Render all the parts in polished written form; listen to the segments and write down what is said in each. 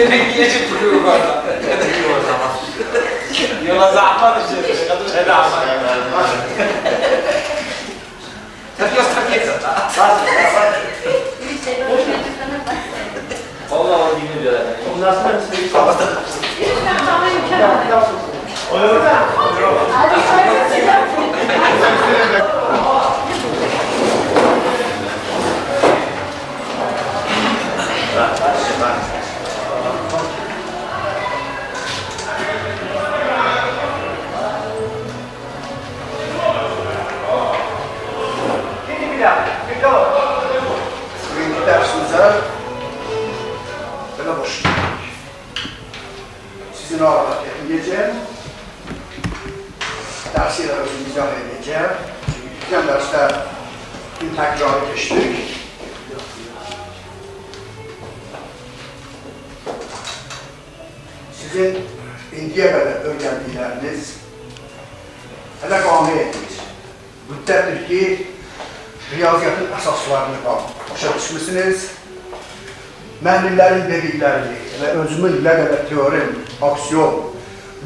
Demek ki yaşıp duruyor orada. Yola zahmet işte. Kadın heda ama. Takıyoruz takıyoruz. Valla o gibi diyorlar. Ondan sonra bir şey Bugünkü dersimizə belə başlayacağıq. Sizin arada etməyəcəm. Dərsi ilə özümüz izah edəcəm. Bütün dərsdə təkrarı keçdik. Sizin indiyə qədər öyrəndikləriniz hələ qanun etdiniz. Müddətdir ki, riyaziyyatın əsaslarını başa düşmüsünüz. Müəllimlərin dediklərini və özümün nə qədər teorim, aksiyon,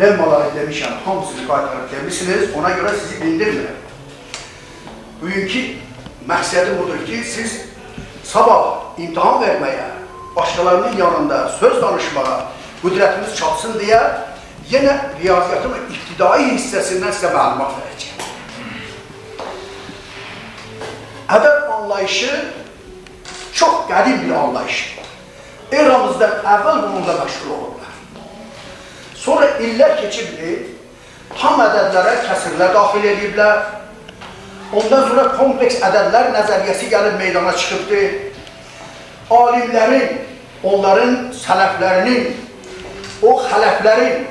lemmaları demişəm, hamısını qaytarıb demişsiniz, ona görə sizi bildirmirəm. Bugünkü məqsədim odur ki, siz sabah imtahan verməyə, başqalarının yanında söz danışmağa qüdrətiniz çatsın deyə yenə riyaziyyatın ibtidai hissəsindən sizə məlumat verəcəm. Ədəb anlayışı çox qədim bir anlayışdır. Eramızdan əvvəl bununla məşğul olurlar. Sonra illər keçibdir, tam ədədlərə kəsirlər daxil ediblər. Ondan sonra kompleks ədədlər nəzəriyyəsi gəlib meydana çıxıbdır. Alimlərin, onların sələflərinin, o xələflərin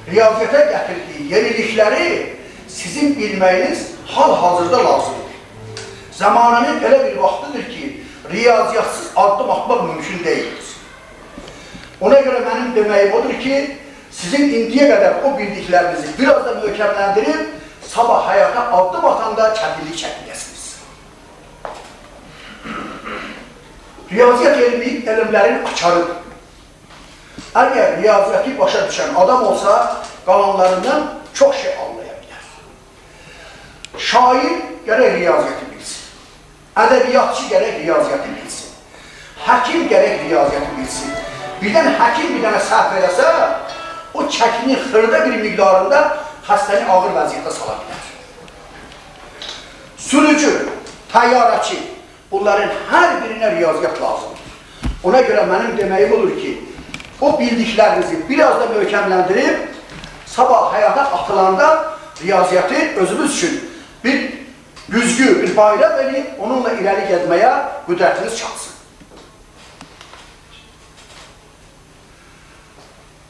riyaziyyata gətirdiyi yenilikləri sizin bilməyiniz hal-hazırda lazımdır. Zamanının elə bir vaxtıdır ki, riyaziyatsız addım atmaq mümkün deyildir. Ona görə mənim deməyim odur ki, sizin indiyə qədər o bildiklərinizi biraz da möhkəmləndirib, sabah həyata addım atanda çətinlik çəkməyəsiniz. Riyaziyyat elmlərin açarıdır. Əgər riyaziyyatı başa düşən adam olsa, qalanlarından çox şey anlaya bilər. Şair gərək riyaziyyatı bilsin. Ədəbiyyatçı gərək riyaziyyatı bilsin. Həkim gərək riyaziyyatı bilsin. Birdən həkim bir dənə səhv eləsə, o çəkinin xırda bir miqdarında xəstəni ağır vəziyyətə sala bilər. Sürücü, təyyarəçi, bunların hər birinə riyaziyyat lazımdır. Ona görə mənim deməyim olur ki, o bildiklərinizi biraz da möhkəmləndirib, sabah həyata atılanda riyaziyyatı özümüz üçün bir güzgü, bir bayram verib, onunla irəli getməyə qüdrətiniz çatsın.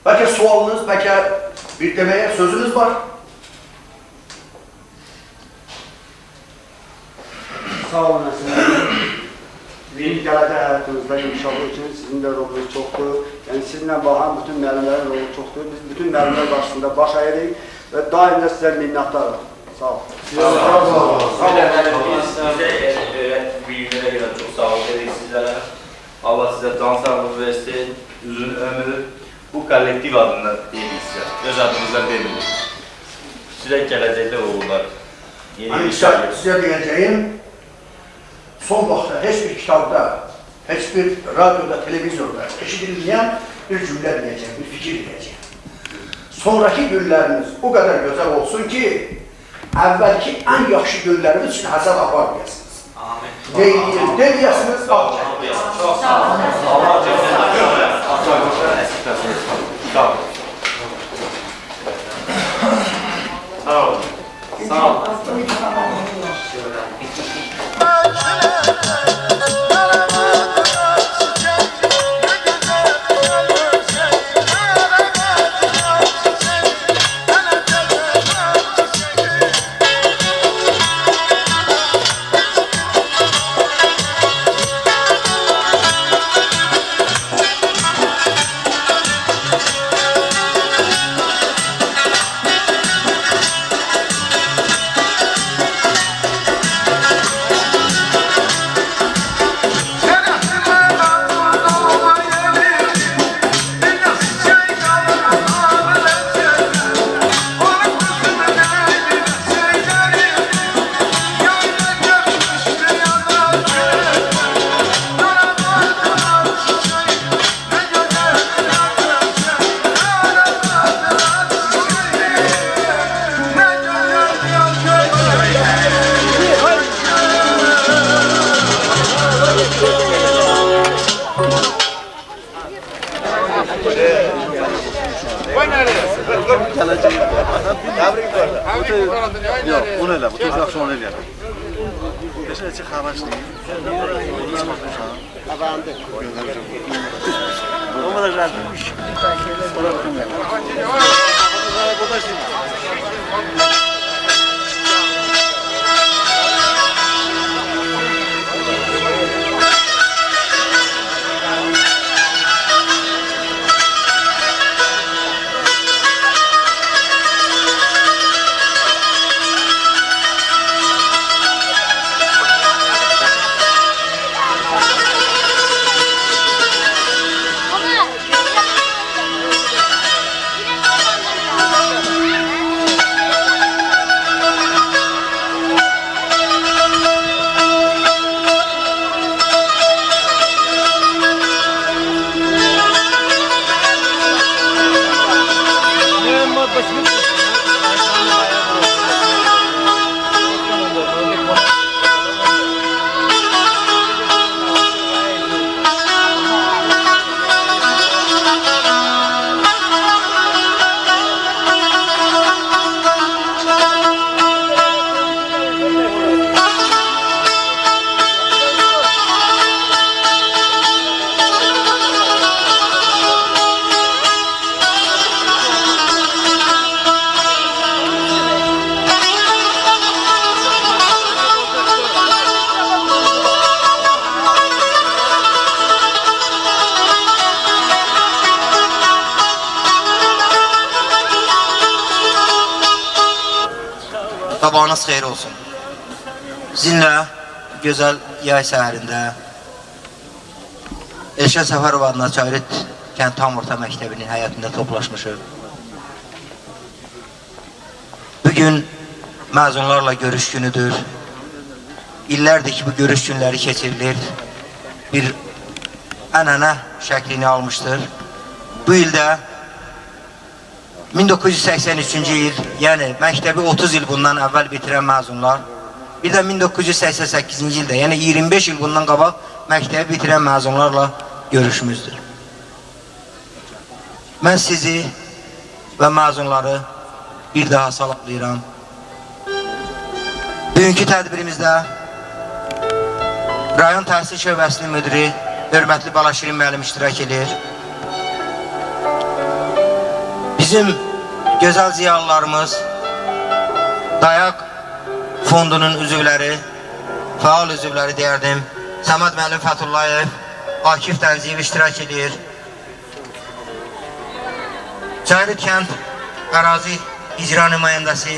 Bəlkə sualınız, bəlkə bir deməyə sözünüz var. Sağ olun əslində. Yeni gələcək həyatınızda inkişafı üçün sizin də rolunuz çoxdur. Yəni sizinlə baxan bütün müəllimlərin rolu çoxdur. Biz bütün müəllimlər qarşısında baş əyirik və daim də sizə minnətdarıq. Sağ olun. Bilgilərə görə çox sağ olun dedik sizlərə. Allah sizə can sağlığı versin, uzun ömür. Bu kollektiv adından deyilik sizə, öz adınızdan deyilik. Sizə gələcəkdə olurlar. Sizə deyəcəyim, son vaxtda heç bir kitabda, heç bir radyoda, televizyonda eşidilməyən bir cümlə deyəcəm, bir fikir deyəcəm. Sonraki günləriniz o qədər gözəl olsun ki, əvvəlki ən yaxşı günlərimiz üçün həsəd aparmayasınız. Deyil, deməyəsiniz, qalacaq. Çox sağ olun. Allah cəzədə Sağ olun. Sağ olun. Sağ olun. Onu elə, bu tez yaxşı onu eləyər. Peşə içi xavaşdır. Havandı. Ama da razıymış. Sonra bakın ben. Burada şimdi. Sabahınız xeyir olsun. Sizinlə gözəl yay səhərində Elşən Səfərov adına Çayrit Kənd Tam Orta Məktəbinin həyətində toplaşmışıq. Bugün məzunlarla görüş günüdür. İllərdir ki, bu görüş günləri keçirilir. Bir ənənə şəklini almışdır. Bu ildə 1983-cü il, yəni məktəbi 30 il bundan əvvəl bitirən məzunlar, bir də 1988-ci ildə, yəni 25 il bundan qabaq məktəbi bitirən məzunlarla görüşümüzdür. Mən sizi və məzunları bir daha salamlayıram. Bugünkü tədbirimizdə rayon təhsil şöbəsinin müdiri, hörmətli Balaşirin müəllim iştirak edir. Bizim gözəl ziyalılarımız, Dayaq fondunun üzvləri, faal üzvləri deyərdim, Səməd müəllim Fətullayev, Akif Tənziyev iştirak edir. Çayrit kənd ərazi icra nümayəndəsi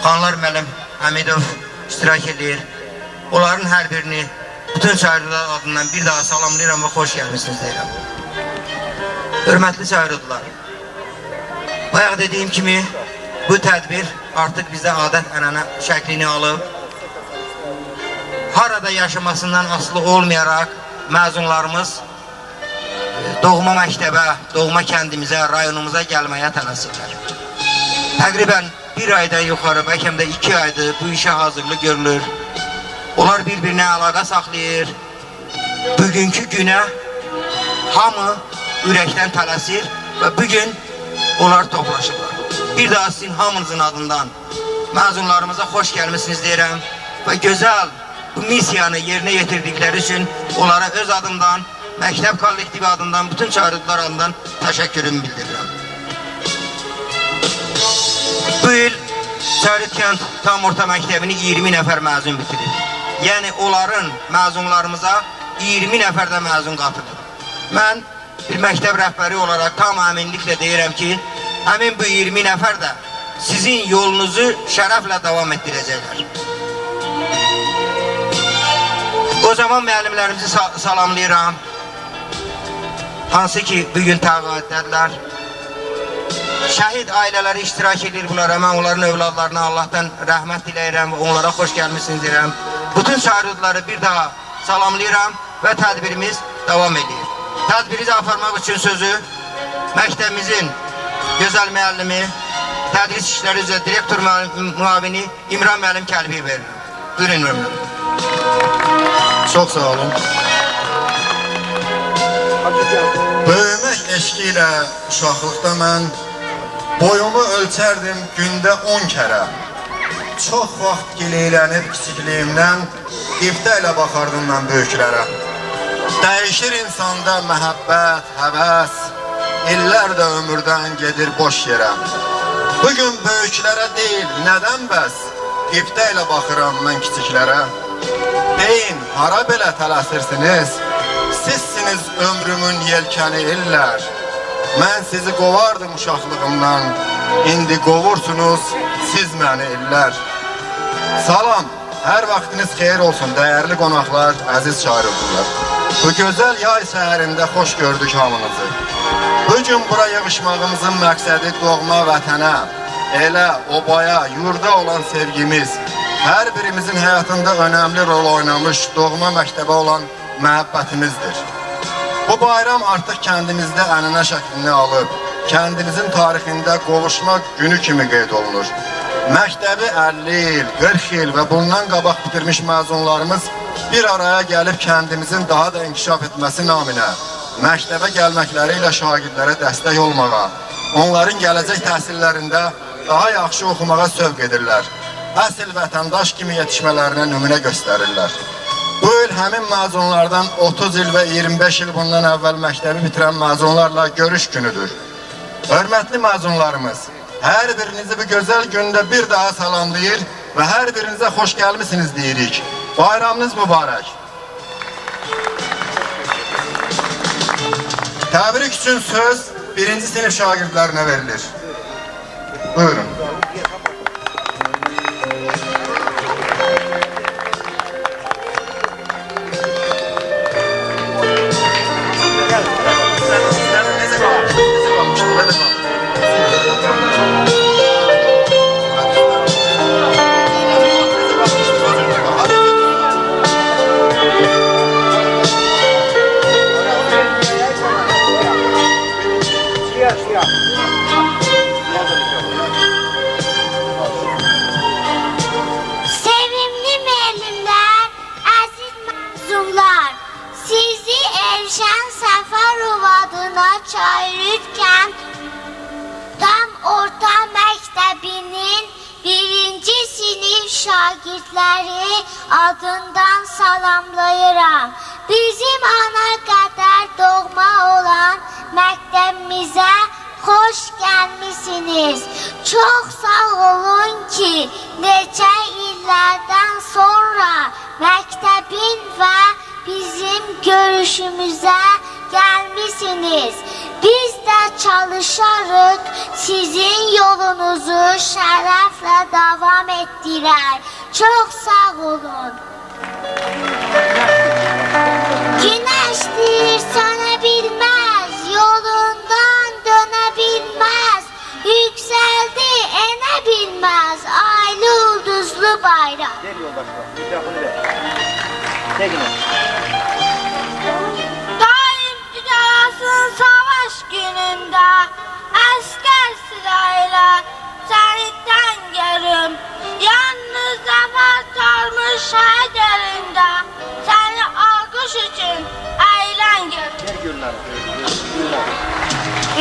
Xanlar müəllim Həmidov iştirak edir. Onların hər birini bütün Çayritlər adından bir daha salamlayıram və xoş gəlmişsiniz deyirəm. Hörmətli Çayritlər, bayaq dediyim kimi bu tədbir artıq bizdə adət-ənənə şəklini alıb. Harada yaşamasından asılı olmayaraq məzunlarımız doğma məktəbə, doğma kəndimizə, rayonumuza gəlməyə tələsirlər. Təqribən bir aydan yuxarı, bəlkə də 2 aydır bu işə hazırlıq görülür. Onlar bir-birinə əlaqə saxlayır. Bugünkü günə hamı ürəkdən tələsir və bugün onlar toplaşırlar. Bir daha sizin hamınızın adından məzunlarımıza xoş gəlmişsiniz deyirəm və gözəl bu misiyanı yerinə yetirdikləri üçün onlara öz adımdan, məktəb kollektivi adından, bütün Çayritlər adından təşəkkürümü bildirirəm. Bu il Çayrit kənd tam orta məktəbini 20 nəfər məzun bitirir. Yəni onların məzunlarımıza 20 nəfər də məzun qatılır. Mən bir məktəb rəhbəri olaraq tam əminliklə deyirəm ki, həmin bu 20 nəfər də sizin yolunuzu şərəflə davam etdirəcəklər. O zaman müəllimlərimizi salamlayıram. Hansı ki, bugün təqaüddədirlər. Şəhid ailələri iştirak edir bunlara. Mən onların övladlarına Allahdan rəhmət diləyirəm və onlara xoş gəlmişsiniz deyirəm. Bütün Çayritləri bir daha salamlayıram və tədbirimiz davam edir. Tədbiri aparmaq üçün sözü məktəbimizin gözəl müəllimi, tədris işləri üzrə direktor müavini İmran müəllim Kəlbi verir. Buyurun müəllim. Çox sağ olun. Böyümək eşqi ilə uşaqlıqda mən boyumu ölçərdim gündə 10 kərə. çox vaxt gileylənib kiçikliyimdən iftə ilə baxardım mən böyüklərə. Dəyişir insanda məhəbbət, həvəs, illər də ömürdən gedir boş yerə. Bugün böyüklərə deyil, nədən bəs? İftə ilə baxıram mən kiçiklərə. Deyin, hara belə tələsirsiniz? Sizsiniz ömrümün yelkəni illər. Mən sizi qovardım uşaqlığımdan, indi qovursunuz siz məni illər. Salam, hər vaxtınız xeyir olsun, dəyərli qonaqlar, əziz çağırıldılar. Bu gözəl yay səhərində xoş gördük hamınızı. Bugün bura yığışmağımızın məqsədi doğma vətənə, elə obaya, yurda olan sevgimiz, hər birimizin həyatında önəmli rol oynamış doğma məktəbə olan məhəbbətimizdir. Bu bayram artıq kəndimizdə ənənə şəklini alıb, kəndimizin tarixində qovuşma günü kimi qeyd olunur. Məktəbi 50 il, 40 il və bundan qabaq bitirmiş məzunlarımız bir araya gəlib kəndimizin daha da inkişaf etməsi naminə, məktəbə gəlməkləri ilə şagirdlərə dəstək olmağa, onların gələcək təhsillərində daha yaxşı oxumağa sövq edirlər, əsl vətəndaş kimi yetişmələrinə nümunə göstərirlər. Bu il həmin məzunlardan 30 il və 25 il bundan əvvəl məktəbi bitirən məzunlarla görüş günüdür. Hörmətli məzunlarımız, hər birinizi bu gözəl gündə bir daha salamlayır və hər birinizə xoş gəlmisiniz deyirik. Bayramınız mübarək. Təbrik üçün söz birinci sinif şagirdlərinə verilir. Buyurun. Sevimli müəllimlər, əziz məzunlar, sizi Elşən Səfərov adına çağırırkən tam orta məktəbinin birinci sinif şagirdləri adından salamlayıram. Bizim ana qədər doğma olan məktəbimizə xoş gəlmisiniz. Çox sağ olun ki, neçə illərdən sonra məktəbin və bizim görüşümüzə gəlmisiniz. Biz də çalışarıq sizin yolunuzu şərəflə davam etdirək. Çox sağ olun. Güneştir sönə bilməz, yolundan dönə bilməz, yükseldi enə bilməz, aylı ulduzlu bayram. Daim düzəlasın savaş günündə, əskər silahıyla səniddən görüm. Yalnız zəfər çalmış şəhid elində, səni alqış üçün əylən görüm.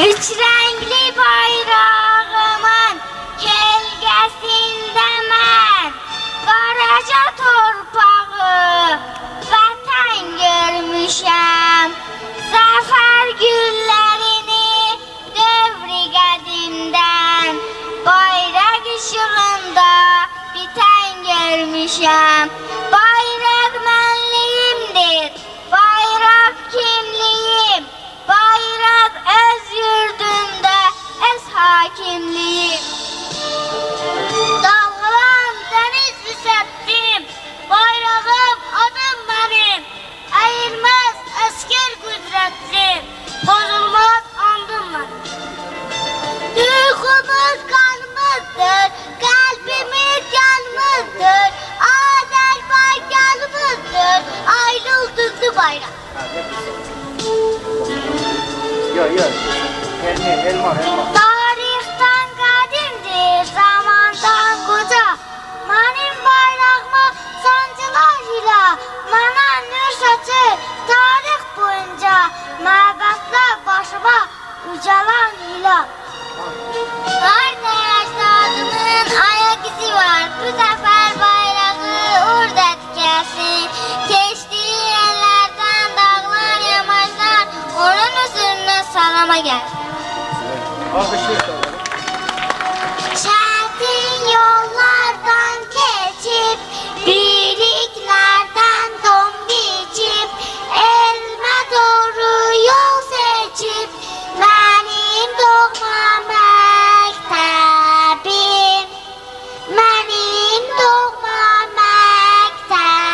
Üç renkli bayrağımın kölgəsində mən Qaraca torpağı vətən görmüşəm. Zəfər güllərini dövr-i qədimdən bayraq işığında bitən görmüşəm. Bayraq mənliyimdir, bayraq kimliyim, bayraq öz yurdumda öz hakimliyim. Dağlan dəniz müsəbdim, bayrağım adım mənim, əyilməz əskər qüdrətlim, pozulmaz andım mənim. Duyğumuz qanımızdır, qəlbimiz yanımızdır, Azərbaycanımızdır, aylı ulduzlu bayraq. Tarixdən qədimdir, zamandan qoca, mənim bayrağıma sancılar ilə, mənə nur saçır tarix boyunca, məbədlə başıma ucalan ilə. Hər dəyəşdə adımın ayak izi var, bu da anama gel. Çetin yollardan keçip, birliklerden don biçip, elme doğru yol seçip, benim doğma mektebim, benim doğma mektebim.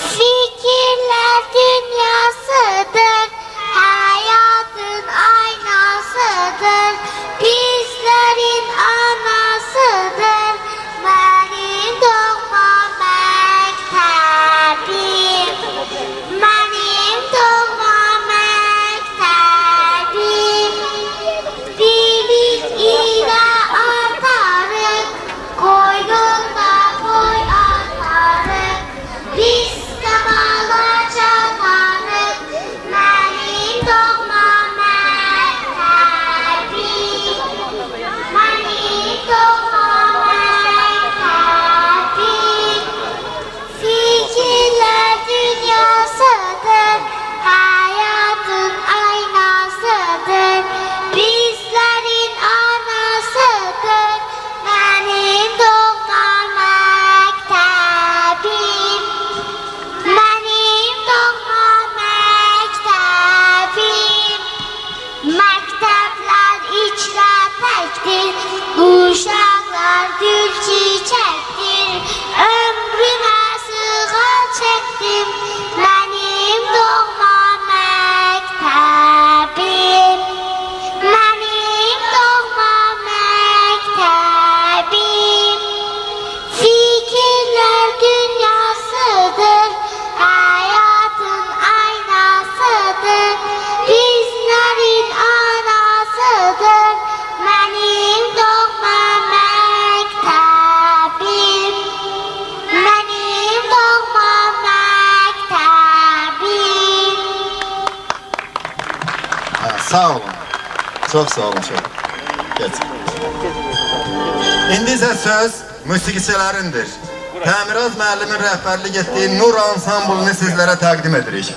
Fikirler dünyasıdır, hayatın aynasıdır, bizlerin anasıdır, benim doğma mektebim, benim doğma mektebim. Birlik ile artarız, koynunda koy atarız, biz kamala çatarız, benim doğma mektebim, benim doğma mektebim. Fikirler dünyasıdır, hayatın aynasıdır, bizlerin anasıdır, benim doğma mektebim, benim doğma mektebim. Mektepler içre tektir, uşaklar gül çiçektir, ömrüme sığal çektim, benim doğma mektebim, benim doğma mektebim. Fikirler dünyasıdır, hayatın aynasıdır, bizlerin anasıdır, benim doğma mektebim, benim doğma mektebim. Sağ olun. Çok sağ olun. Çok. Geç. İndi ise söz musiqiçilerindir. Təmiraz müəllimin rəhbərlik etdiyi Nur ansamblını sizlərə təqdim edirik.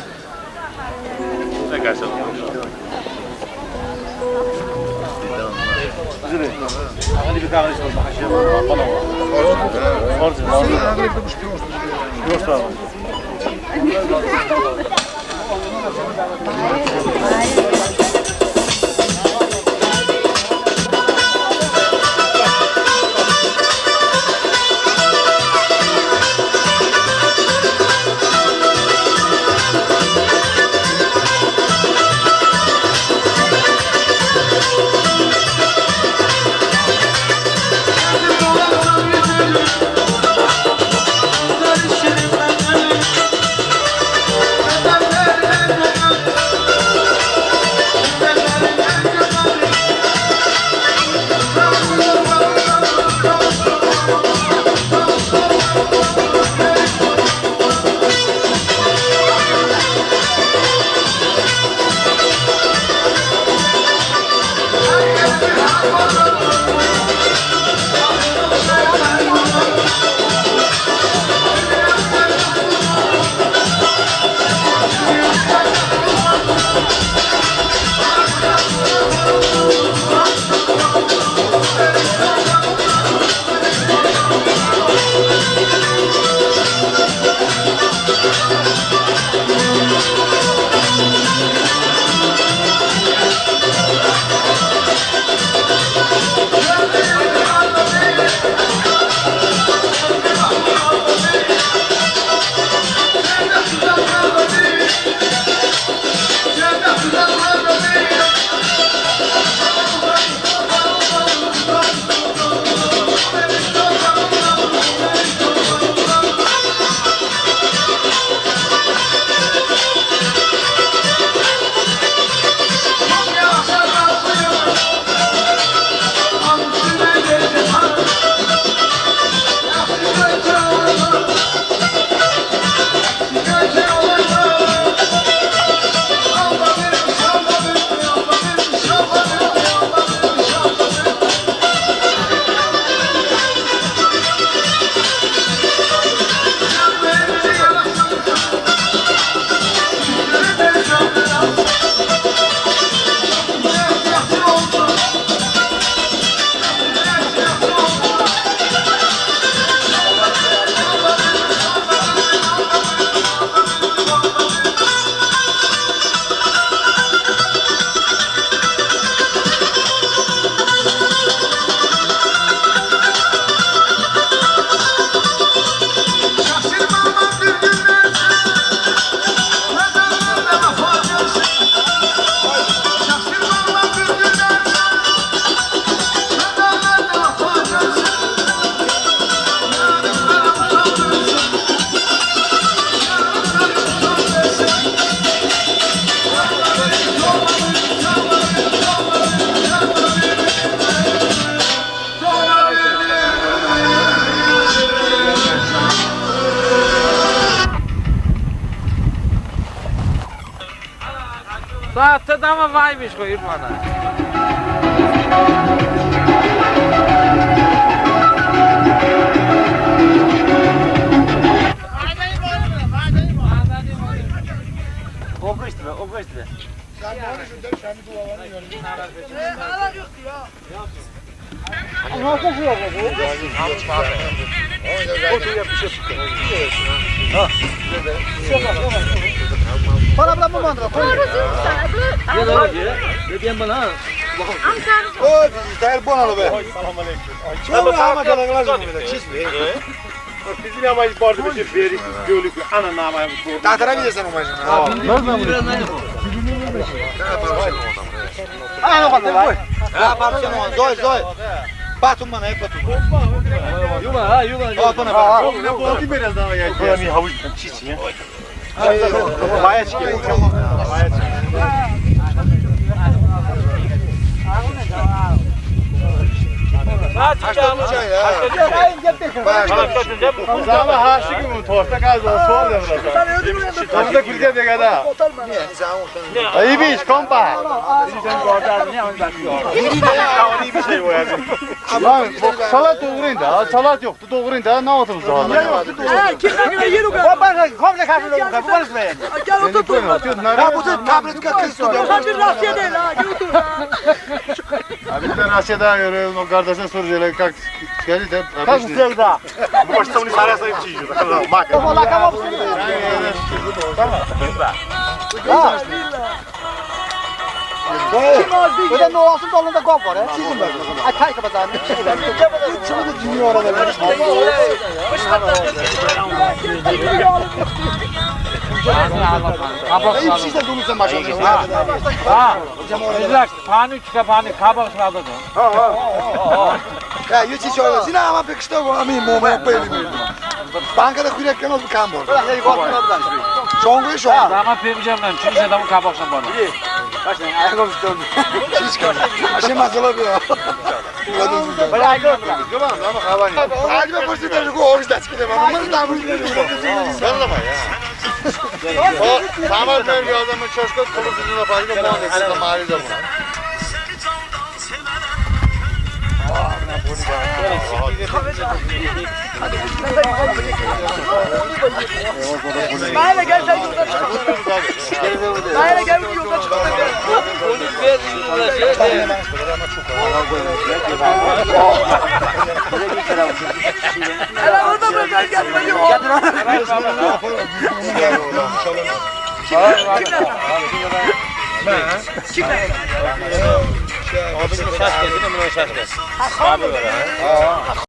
Saatte de ama vaymış koyur bana. Para bula bu mandıra. O bizler bonalı be. Çok ama kalınlar Bizim yamayız bardı bir şey verir, göğlük, ana namayı bu. Tatara bilirsen o majına. Aynen kaldı var. Ha parçan o. Zoy. Batun bana hep batun. Yuva ha yuva. Bana. O kim biraz daha geldi? Bu bir havuç çiçi ya. Havaya çıkıyor. Havaya çıkıyor. Zama haşi gibi torta kaldı soğuk da burası. Torta kuracağım ya kadar. İyi bir iş kompa. İyi bir şey bu yani. Lan salat doğrayın da salat yoktu doğrayın da ne yaptınız zaman? Kimden yeri o kadar? Ben komple karşılığı o kadar. Bu barış be. Ya bu tabletka kız tutuyor. Sen bir Rusya değil ha. Yürü ha. Abi bir tane Asya'da görüyorum o kardeşine soracaklar kalk geldi de. Kalk üstelik daha. Bu başta bunu saraya sayıp çiğiyor. Bak. Valla kamam seni. Ha. Kim oldu? Öyle ne olsun dolunda kop var ha. Çizim ben. Ay kay kapatın. Şunu da dinliyor orada. Ayıp şeyler donursan başlayacağız. Ha. Güzel. Pani çıka pani kabak sıradı. Ya hiç orada. Sina ama pek işte bu amin mama yapayım. Bankada kuyrukken oldu kan bu. Hey korkmadan. Şongu şu an. Ama pemcem ben çünkü adamın kabak sıradı bana. Başlayın ayakkabı üstüne. Hiç kan. Aşağı masala bir. Böyle ayakkabı. Tamam ama havani. Hadi ben bu sefer bu oruçta çıkacağım ama bunu da Sallama ya. O tamam ben bir adamın çoşka kolu düzüne fazla puan etsin de mali de buna. Böyle gel sen yoldan çık. Böyle gel yoldan çık. Polis verdiğini uğraşıyor. Hele orada böyle gel böyle. Kimler? Abinin şart kesin, bunun şart kesin. Abi var ha.